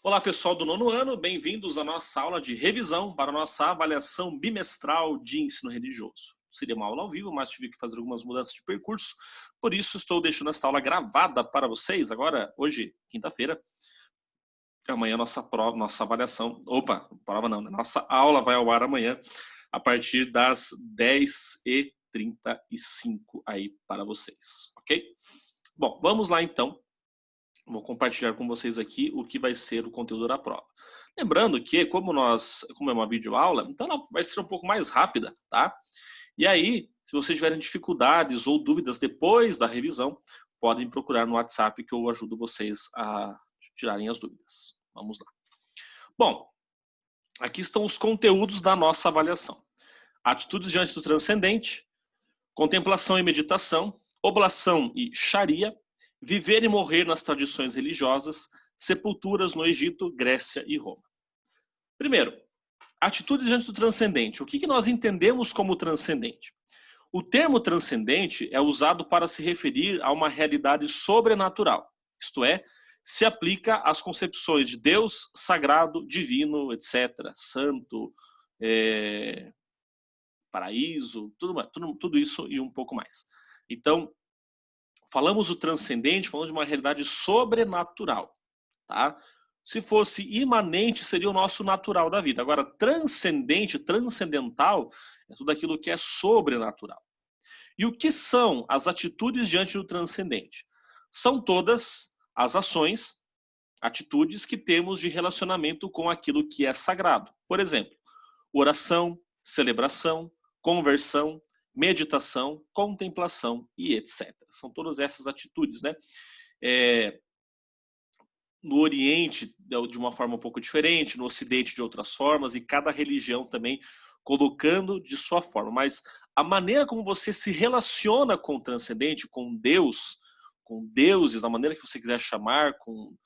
Olá, pessoal do nono ano, bem-vindos à nossa aula de revisão para a nossa avaliação bimestral de ensino religioso. Seria uma aula ao vivo, mas tive que fazer algumas mudanças de percurso, por isso estou deixando esta aula gravada para vocês, agora, hoje, quinta-feira. Amanhã nossa prova, nossa avaliação, prova não, né? Nossa aula vai ao ar amanhã, a partir das 10h35 aí para vocês, ok? Bom, vamos lá então. Vou compartilhar com vocês aqui o que vai ser o conteúdo da prova. Lembrando que, como é uma videoaula, então ela vai ser um pouco mais rápida, tá? E aí, se vocês tiverem dificuldades ou dúvidas depois da revisão, podem procurar no WhatsApp que eu ajudo vocês a tirarem as dúvidas. Vamos lá. Bom, aqui estão os conteúdos da nossa avaliação. Atitudes diante do transcendente, contemplação e meditação, oblação e sharia, viver e morrer nas tradições religiosas, sepulturas no Egito, Grécia e Roma. Primeiro, atitude diante do transcendente. O que nós entendemos como transcendente? O termo transcendente é usado para se referir a uma realidade sobrenatural, isto é, se aplica às concepções de Deus, sagrado, divino, etc., santo, paraíso, tudo isso e um pouco mais. Então, falamos do transcendente, falamos de uma realidade sobrenatural, tá? Se fosse imanente, seria o nosso natural da vida. Agora, transcendente, transcendental, é tudo aquilo que é sobrenatural. E o que são as atitudes diante do transcendente? São todas as ações, atitudes que temos de relacionamento com aquilo que é sagrado. Por exemplo, oração, celebração, conversão, meditação, contemplação e etc. São todas essas atitudes, né? No Oriente, de uma forma um pouco diferente, no Ocidente, de outras formas, e cada religião também colocando de sua forma. Mas a maneira como você se relaciona com o transcendente, com Deus, com deuses, a maneira que você quiser chamar, com,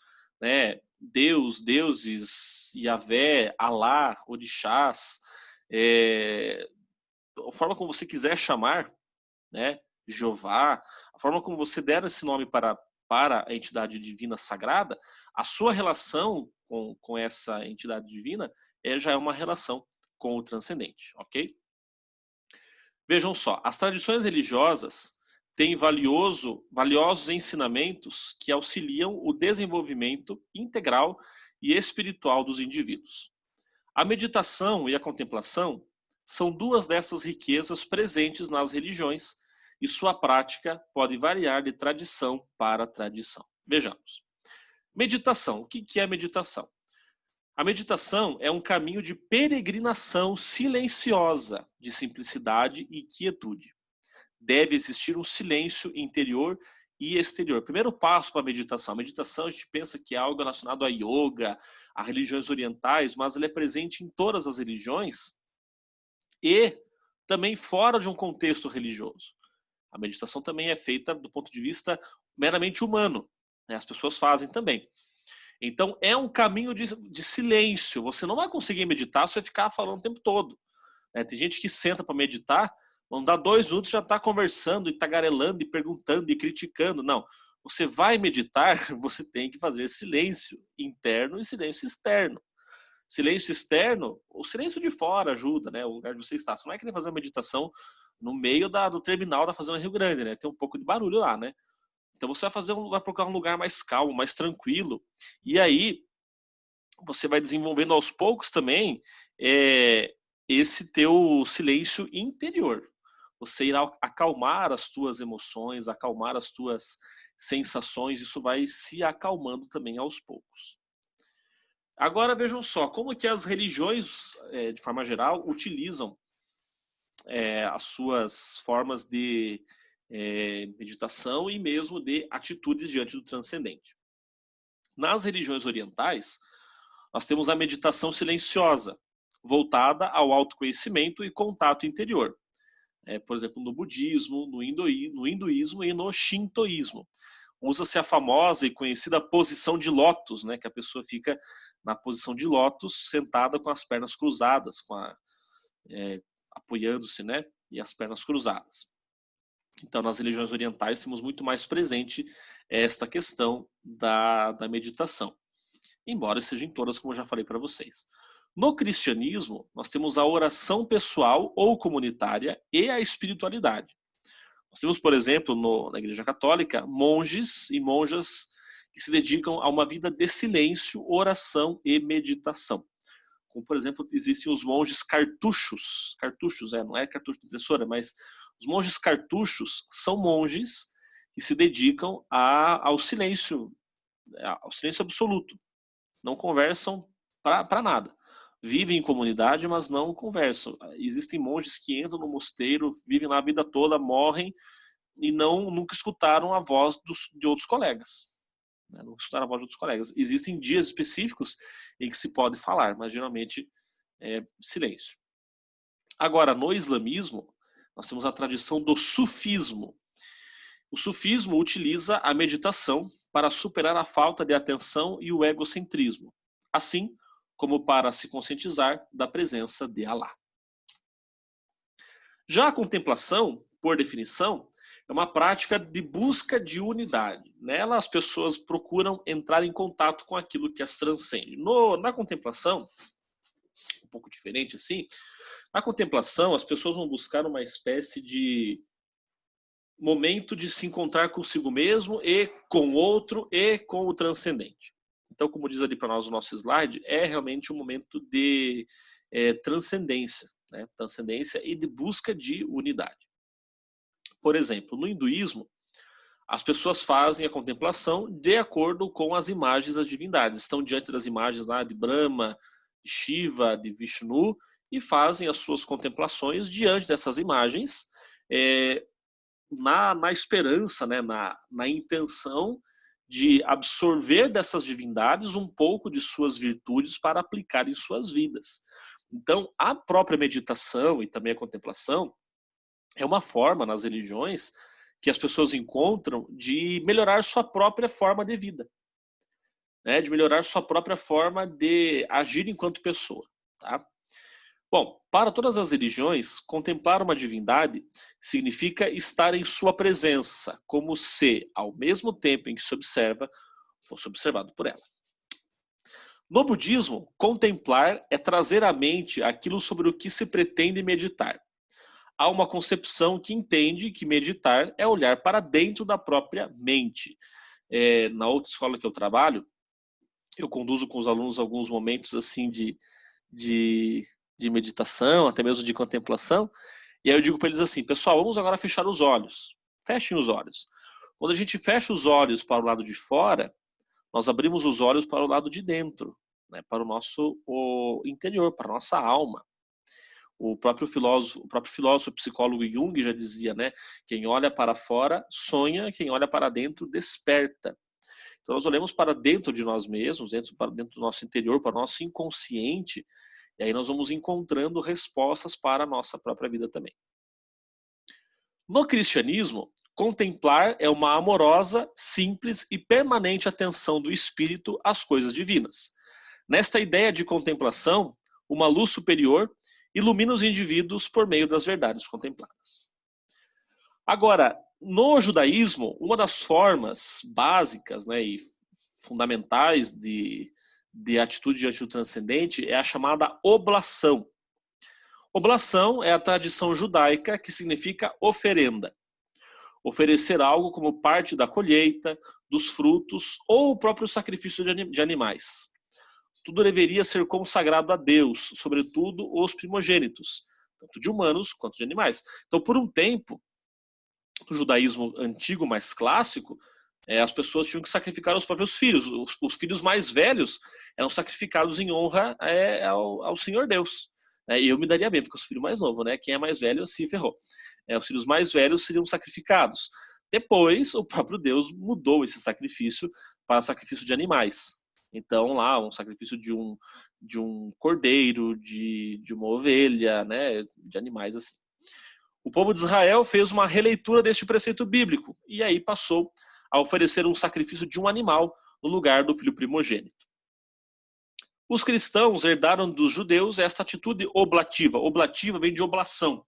né, Deus, deuses, Yahvé, Alá, orixás, a forma como você quiser chamar, né, Jeová, a forma como você der esse nome para a entidade divina sagrada, a sua relação com essa entidade divina já é uma relação com o transcendente, ok? Vejam só, as tradições religiosas têm valiosos ensinamentos que auxiliam o desenvolvimento integral e espiritual dos indivíduos. A meditação e a contemplação são duas dessas riquezas presentes nas religiões e sua prática pode variar de tradição para tradição. Vejamos. Meditação. O que é meditação? A meditação é um caminho de peregrinação silenciosa, de simplicidade e quietude. Deve existir um silêncio interior e exterior. Primeiro passo para a meditação. A meditação, a gente pensa que é algo relacionado a yoga, a religiões orientais, mas ela é presente em todas as religiões e também fora de um contexto religioso. A meditação também é feita do ponto de vista meramente humano, né? As pessoas fazem também. Então, é um caminho de silêncio. Você não vai conseguir meditar se você ficar falando o tempo todo. Tem gente que senta para meditar, vão dar 2 minutos já está conversando e tagarelando e perguntando e criticando. Não. Você vai meditar, você tem que fazer silêncio interno e silêncio externo. Silêncio externo, o silêncio de fora ajuda, né? O lugar de você estar. Você não vai querer fazer uma meditação no meio do terminal da Fazenda Rio Grande, né? Tem um pouco de barulho lá, né? Então você vai procurar um lugar mais calmo, mais tranquilo. E aí você vai desenvolvendo aos poucos também esse teu silêncio interior. Você irá acalmar as tuas emoções, acalmar as tuas sensações, isso vai se acalmando também aos poucos. Agora vejam só, como que as religiões, de forma geral, utilizam as suas formas de meditação e mesmo de atitudes diante do transcendente. Nas religiões orientais, nós temos a meditação silenciosa, voltada ao autoconhecimento e contato interior. Por exemplo, no budismo, no hinduísmo e no shintoísmo. Usa-se a famosa e conhecida posição de lótus, né, que a pessoa fica na posição de lótus, sentada com as pernas cruzadas, apoiando-se, né, e as pernas cruzadas. Então, nas religiões orientais, temos muito mais presente esta questão da meditação. embora sejam todas, como eu já falei para vocês. No cristianismo, nós temos a oração pessoal ou comunitária e a espiritualidade. Nós temos, por exemplo, na Igreja Católica, monges e monjas que se dedicam a uma vida de silêncio, oração e meditação. Como, por exemplo, existem os monges cartuchos. Cartuchos, não é cartucho de impressora, mas os monges cartuchos são monges que se dedicam ao silêncio absoluto. Não conversam para nada. Vivem em comunidade, mas não conversam. Existem monges que entram no mosteiro, vivem lá a vida toda, morrem e nunca escutaram a voz de outros colegas. Nunca escutaram a voz de outros colegas. Existem dias específicos em que se pode falar, mas geralmente é silêncio. Agora, no islamismo, nós temos a tradição do sufismo. O sufismo utiliza a meditação para superar a falta de atenção e o egocentrismo, assim como para se conscientizar da presença de Alá. Já a contemplação, por definição, é uma prática de busca de unidade. Nela, as pessoas procuram entrar em contato com aquilo que as transcende. Na contemplação, um pouco diferente assim, na contemplação, as pessoas vão buscar uma espécie de momento de se encontrar consigo mesmo e com o outro e com o transcendente. Então, como diz ali para nós o nosso slide, é realmente um momento de transcendência, né? Transcendência e de busca de unidade. Por exemplo, no hinduísmo, as pessoas fazem a contemplação de acordo com as imagens das divindades. Estão diante das imagens lá de Brahma, de Shiva, de Vishnu, e fazem as suas contemplações diante dessas imagens, na esperança, né, na intenção de absorver dessas divindades um pouco de suas virtudes para aplicar em suas vidas. Então, a própria meditação e também a contemplação é uma forma nas religiões que as pessoas encontram de melhorar sua própria forma de vida, né, de melhorar sua própria forma de agir enquanto pessoa, tá? Bom, para todas as religiões, contemplar uma divindade significa estar em sua presença, como se, ao mesmo tempo em que se observa, fosse observado por ela. No budismo, contemplar é trazer à mente aquilo sobre o que se pretende meditar. Há uma concepção que entende que meditar é olhar para dentro da própria mente. Na outra escola que eu trabalho, eu conduzo com os alunos alguns momentos assim de meditação, até mesmo de contemplação, e aí eu digo para eles assim: pessoal, vamos agora fechar os olhos. Fechem os olhos. Quando a gente fecha os olhos para o lado de fora, nós abrimos os olhos para o lado de dentro, né, para o interior, para a nossa alma. O próprio filósofo psicólogo Jung já dizia, né, quem olha para fora sonha, quem olha para dentro desperta. Então nós olhamos para dentro de nós mesmos, para dentro do nosso interior, para o nosso inconsciente, e aí nós vamos encontrando respostas para a nossa própria vida também. No cristianismo, contemplar é uma amorosa, simples e permanente atenção do espírito às coisas divinas. Nesta ideia de contemplação, uma luz superior ilumina os indivíduos por meio das verdades contempladas. Agora, no judaísmo, uma das formas básicas, né, e fundamentais de atitude diante do transcendente é a chamada oblação. Oblação é a tradição judaica que significa oferenda. Oferecer algo como parte da colheita, dos frutos ou o próprio sacrifício de animais. Tudo deveria ser consagrado a Deus, sobretudo os primogênitos, tanto de humanos quanto de animais. Então, por um tempo, no judaísmo antigo, mais clássico, as pessoas tinham que sacrificar os próprios filhos. Os filhos mais velhos eram sacrificados em honra ao Senhor Deus. E eu me daria bem, porque eu sou filho mais novo, né? Quem é mais velho se ferrou. Os filhos mais velhos seriam sacrificados. Depois, o próprio Deus mudou esse sacrifício para sacrifício de animais. Então, lá, um sacrifício de um cordeiro, de uma ovelha, né? De animais assim. O povo de Israel fez uma releitura deste preceito bíblico e aí passou a oferecer um sacrifício de um animal no lugar do filho primogênito. Os cristãos herdaram dos judeus esta atitude oblativa. Oblativa vem de oblação,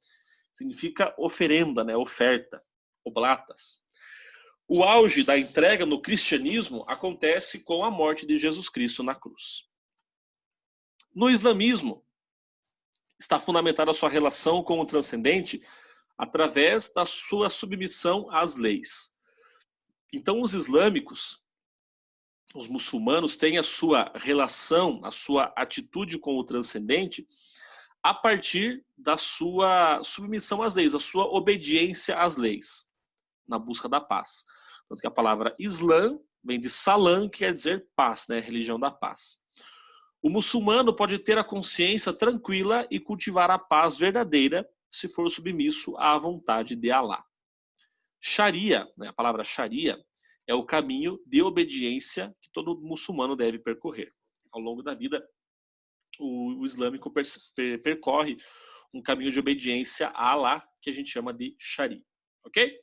significa oferenda, né? Oferta, oblatas. O auge da entrega no cristianismo acontece com a morte de Jesus Cristo na cruz. No islamismo, está fundamentada a sua relação com o transcendente através da sua submissão às leis. Então, os islâmicos, os muçulmanos, têm a sua relação, a sua atitude com o transcendente a partir da sua submissão às leis, a sua obediência às leis, na busca da paz. Tanto que a palavra Islã vem de Salam, que quer dizer paz, né? Religião da paz. O muçulmano pode ter a consciência tranquila e cultivar a paz verdadeira se for submisso à vontade de Alá. Sharia, né? A palavra Sharia, é o caminho de obediência que todo muçulmano deve percorrer. Ao longo da vida, o islâmico percorre um caminho de obediência a Alá, que a gente chama de Sharia. Ok?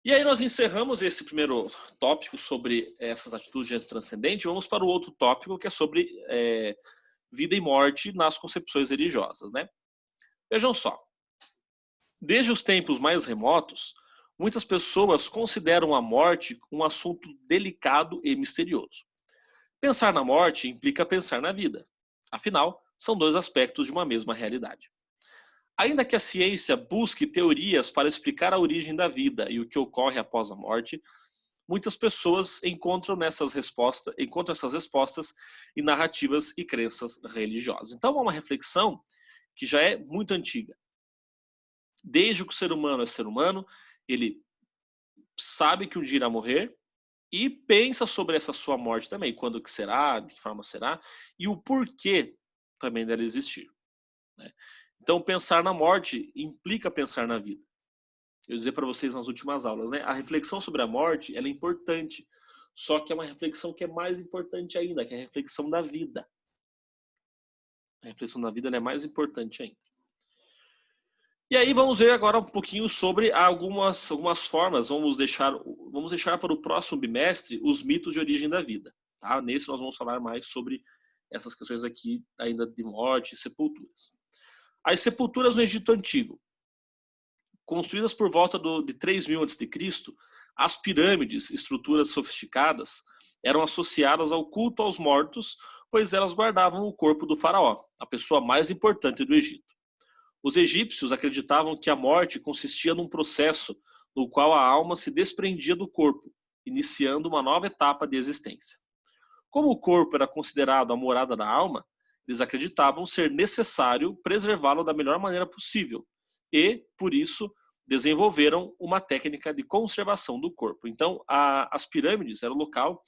E aí nós encerramos esse primeiro tópico sobre essas atitudes de transcendente. Vamos para o outro tópico, que é sobre vida e morte nas concepções religiosas, né? Vejam só. Desde os tempos mais remotos, muitas pessoas consideram a morte um assunto delicado e misterioso. Pensar na morte implica pensar na vida. Afinal, são dois aspectos de uma mesma realidade. Ainda que a ciência busque teorias para explicar a origem da vida e o que ocorre após a morte, muitas pessoas encontram essas respostas em narrativas e crenças religiosas. Então, há uma reflexão que já é muito antiga. Desde que o ser humano, ele sabe que um dia irá morrer e pensa sobre essa sua morte também, quando que será, de que forma será, e o porquê também dela existir, né? Então, pensar na morte implica pensar na vida. Eu dizia para vocês nas últimas aulas, né? A reflexão sobre a morte, ela é importante, só que é uma reflexão que é mais importante ainda, que é a reflexão da vida. A reflexão da vida, ela é mais importante ainda. E aí vamos ver agora um pouquinho sobre algumas formas. Vamos deixar para o próximo bimestre os mitos de origem da vida. Tá? Nesse nós vamos falar mais sobre essas questões aqui ainda de morte e sepulturas. As sepulturas no Egito Antigo. Construídas por volta de 3000 a.C., as pirâmides, estruturas sofisticadas, eram associadas ao culto aos mortos, pois elas guardavam o corpo do faraó, a pessoa mais importante do Egito. Os egípcios acreditavam que a morte consistia num processo no qual a alma se desprendia do corpo, iniciando uma nova etapa de existência. Como o corpo era considerado a morada da alma, eles acreditavam ser necessário preservá-lo da melhor maneira possível e, por isso, desenvolveram uma técnica de conservação do corpo. Então, as pirâmides eram o local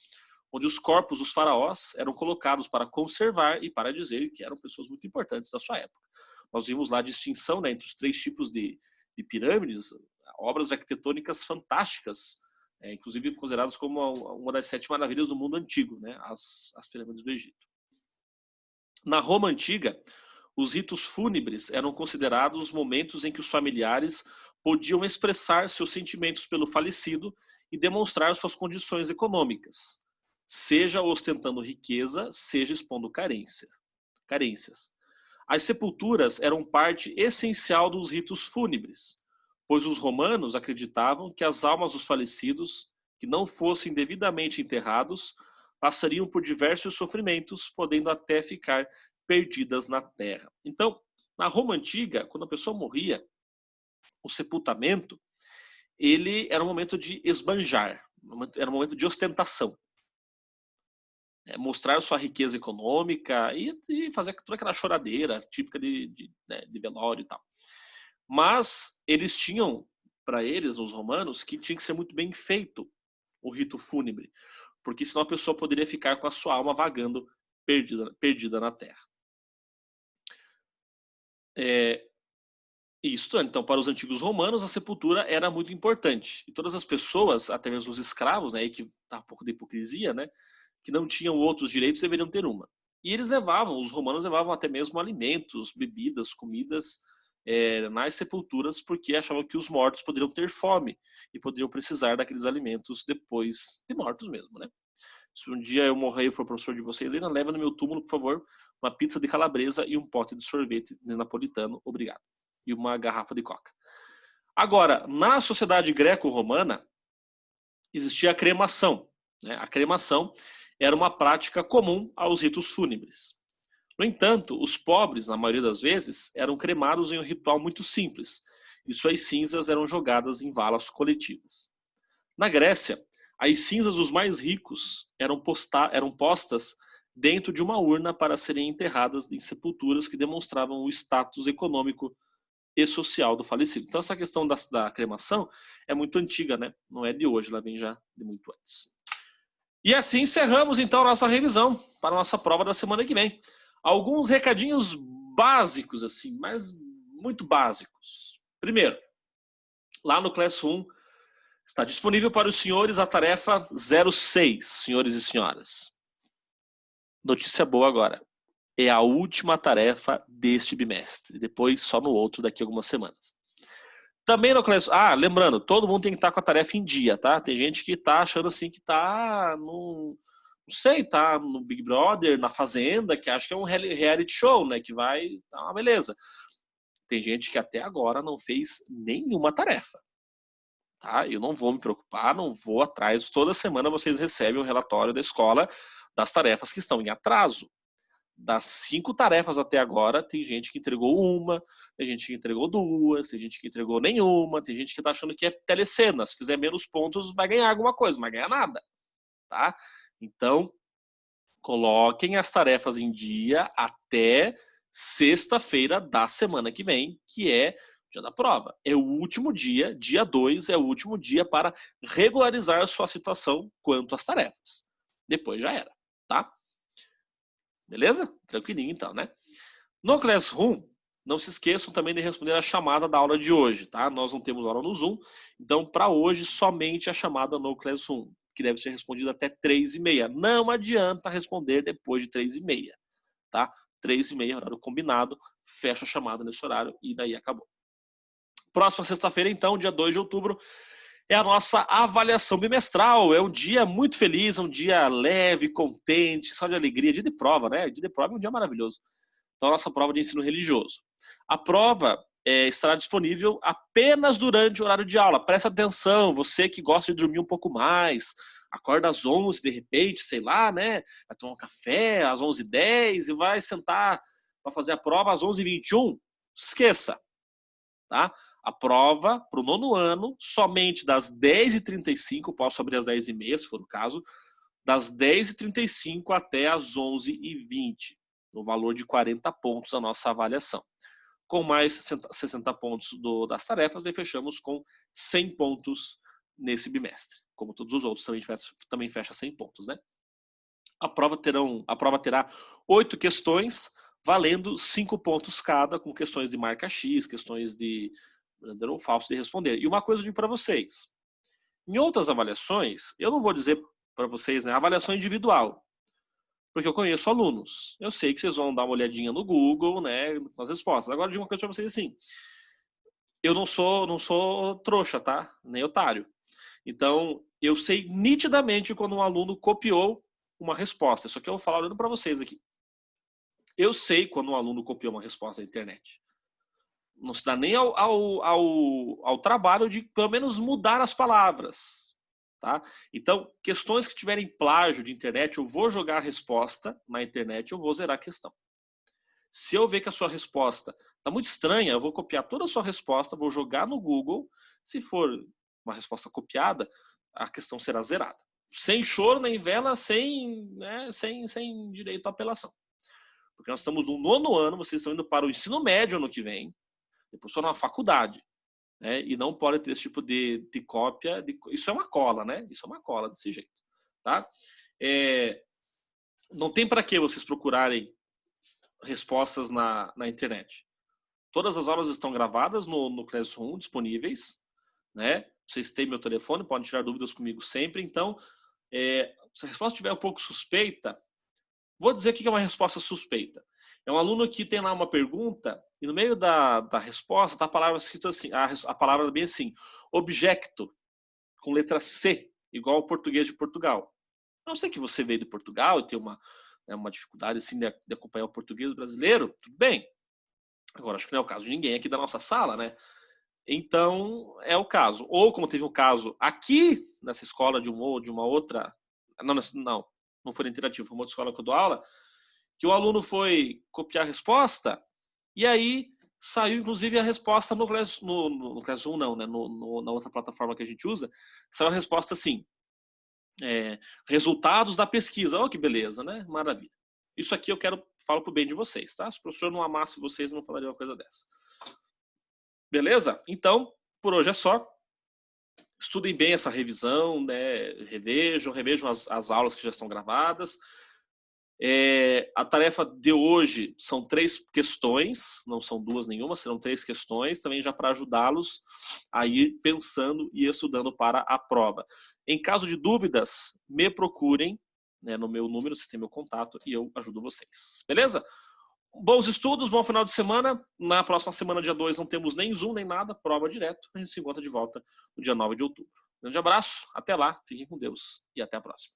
onde os corpos dos faraós eram colocados para conservar e para dizer que eram pessoas muito importantes da sua época. Nós vimos lá a distinção, né, entre os 3 tipos de pirâmides, obras arquitetônicas fantásticas, inclusive consideradas como uma das 7 maravilhas do mundo antigo, né, as pirâmides do Egito. Na Roma Antiga, os ritos fúnebres eram considerados momentos em que os familiares podiam expressar seus sentimentos pelo falecido e demonstrar suas condições econômicas, seja ostentando riqueza, seja expondo carências. As sepulturas eram parte essencial dos ritos fúnebres, pois os romanos acreditavam que as almas dos falecidos, que não fossem devidamente enterrados, passariam por diversos sofrimentos, podendo até ficar perdidas na terra. Então, na Roma Antiga, quando a pessoa morria, o sepultamento, ele era um momento de esbanjar, era um momento de ostentação. Mostrar sua riqueza econômica e fazer toda aquela choradeira típica de velório e tal. Mas eles tinham, para eles, os romanos, que tinha que ser muito bem feito o rito fúnebre, porque senão a pessoa poderia ficar com a sua alma vagando perdida na terra. Então, para os antigos romanos, a sepultura era muito importante. E todas as pessoas, até mesmo os escravos, né, aí que tá um pouco de hipocrisia, né, que não tinham outros direitos, deveriam ter uma. E os romanos levavam até mesmo alimentos, bebidas, comidas nas sepulturas, porque achavam que os mortos poderiam ter fome e poderiam precisar daqueles alimentos depois de mortos mesmo, né? Se um dia eu morrer e for professor de vocês, ainda leva no meu túmulo, por favor, uma pizza de calabresa e um pote de sorvete napolitano, obrigado. E uma garrafa de coca. Agora, na sociedade greco-romana, existia a cremação, né? A cremação era uma prática comum aos ritos fúnebres. No entanto, os pobres, na maioria das vezes, eram cremados em um ritual muito simples, e suas cinzas eram jogadas em valas coletivas. Na Grécia, as cinzas dos mais ricos eram postas dentro de uma urna para serem enterradas em sepulturas que demonstravam o status econômico e social do falecido. Então essa questão da cremação é muito antiga, né? Não é de hoje, ela vem já de muito antes. E assim encerramos então a nossa revisão para a nossa prova da semana que vem. Alguns recadinhos básicos, assim, mas muito básicos. Primeiro, lá no Classroom está disponível para os senhores a tarefa 06, senhores e senhoras. Notícia boa agora. É a última tarefa deste bimestre. Depois só no outro daqui a algumas semanas. Também no Classroom... lembrando, todo mundo tem que estar com a tarefa em dia, tá? Tem gente que tá achando assim que tá no... Não sei, tá no Big Brother, na Fazenda, que acha que é um reality show, né? Que vai... Tá, beleza. Tem gente que até agora não fez nenhuma tarefa. Tá? Eu não vou me preocupar, não vou atrás. Toda semana vocês recebem um relatório da escola das tarefas que estão em atraso. Das 5 tarefas até agora, tem gente que entregou uma, tem gente que entregou 2, tem gente que entregou nenhuma, tem gente que tá achando que é telecena. Se fizer menos pontos, vai ganhar alguma coisa, não vai ganhar nada. Tá? Então, coloquem as tarefas em dia até sexta-feira da semana que vem, que é o dia da prova. É o último dia, dia 2, é o último dia para regularizar a sua situação quanto às tarefas. Depois já era, tá? Beleza? Tranquilinho então, né? No Classroom, não se esqueçam também de responder a chamada da aula de hoje, tá? Nós não temos aula no Zoom, então para hoje somente a chamada no Classroom, que deve ser respondida até 3h30. Não adianta responder depois de 3h30, tá? 3h30, horário combinado, fecha a chamada nesse horário e daí acabou. Próxima sexta-feira, então, dia 2 de outubro, é a nossa avaliação bimestral. É um dia muito feliz, um dia leve, contente, só de alegria, dia de prova, né? Dia de prova é um dia maravilhoso. Então, a nossa prova de ensino religioso. A prova estará disponível apenas durante o horário de aula. Presta atenção, você que gosta de dormir um pouco mais, acorda às 11 de repente, sei lá, né? Vai tomar um café às 11h10 e vai sentar para fazer a prova às 11h21. Esqueça, tá? A prova para o 9º ano, somente das 10h35, posso abrir às 10h30, se for o caso, das 10h35 até às 11h20, no valor de 40 pontos a nossa avaliação. Com mais 60 pontos das tarefas, e fechamos com 100 pontos nesse bimestre. Como todos os outros, também fecha 100 pontos, né? A prova terá 8 questões, valendo 5 pontos cada, com questões de marca X, questões de verdadeiro ou falso de responder. E uma coisa eu digo para vocês. Em outras avaliações, eu não vou dizer para vocês, né, avaliação individual, porque eu conheço alunos. Eu sei que vocês vão dar uma olhadinha no Google, né, nas respostas. Agora, eu digo uma coisa para vocês assim, eu não sou trouxa, tá? Nem otário. Então, eu sei nitidamente quando um aluno copiou uma resposta. Isso aqui eu vou falar olhando para vocês aqui. Eu sei quando um aluno copiou uma resposta da internet. Não se dá nem ao trabalho de, pelo menos, mudar as palavras. Tá? Então, questões que tiverem plágio de internet, eu vou jogar a resposta na internet, eu vou zerar a questão. Se eu ver que a sua resposta está muito estranha, eu vou copiar toda a sua resposta, vou jogar no Google. Se for uma resposta copiada, a questão será zerada. Sem choro nem vela, sem direito à apelação. Porque nós estamos no 9º ano, vocês estão indo para o ensino médio ano que vem, depois para uma faculdade. Né? E não pode ter esse tipo de cópia. Isso é uma cola, né? Isso é uma cola desse jeito. Tá? Não tem para que vocês procurarem respostas na internet. Todas as aulas estão gravadas no Classroom, disponíveis. Né? Vocês têm meu telefone, podem tirar dúvidas comigo sempre. Então, se a resposta estiver um pouco suspeita, vou dizer o que é uma resposta suspeita. É um aluno que tem lá uma pergunta e no meio da resposta está a palavra escrita assim, a palavra bem assim, objecto, com letra C, igual ao português de Portugal. A não sei que você veio de Portugal e tem uma dificuldade assim, de acompanhar o português brasileiro, tudo bem. Agora, acho que não é o caso de ninguém aqui da nossa sala, né? Então, é o caso. Ou como teve um caso aqui nessa escola de uma outra... Não foi interativo, foi uma outra escola que eu dou aula, que o aluno foi copiar a resposta e aí saiu, inclusive, a resposta no Classroom, não, né? Na outra plataforma que a gente usa, saiu a resposta assim, resultados da pesquisa. Oh, que beleza, né? Maravilha. Isso aqui falo pro bem de vocês, tá? Se o professor não amasse vocês, eu não falaria uma coisa dessa. Beleza? Então, por hoje é só. Estudem bem essa revisão, né? Revejam as aulas que já estão gravadas. A tarefa de hoje são 3 questões, não são 2 nenhuma, serão 3 questões, também já para ajudá-los a ir pensando e estudando para a prova. Em caso de dúvidas, me procurem, né, no meu número, vocês têm meu contato e eu ajudo vocês. Beleza? Bons estudos, bom final de semana. Na próxima semana, dia 2, não temos nem Zoom, nem nada, prova direto. A gente se encontra de volta no dia 9 de outubro. Grande abraço, até lá, fiquem com Deus e até a próxima.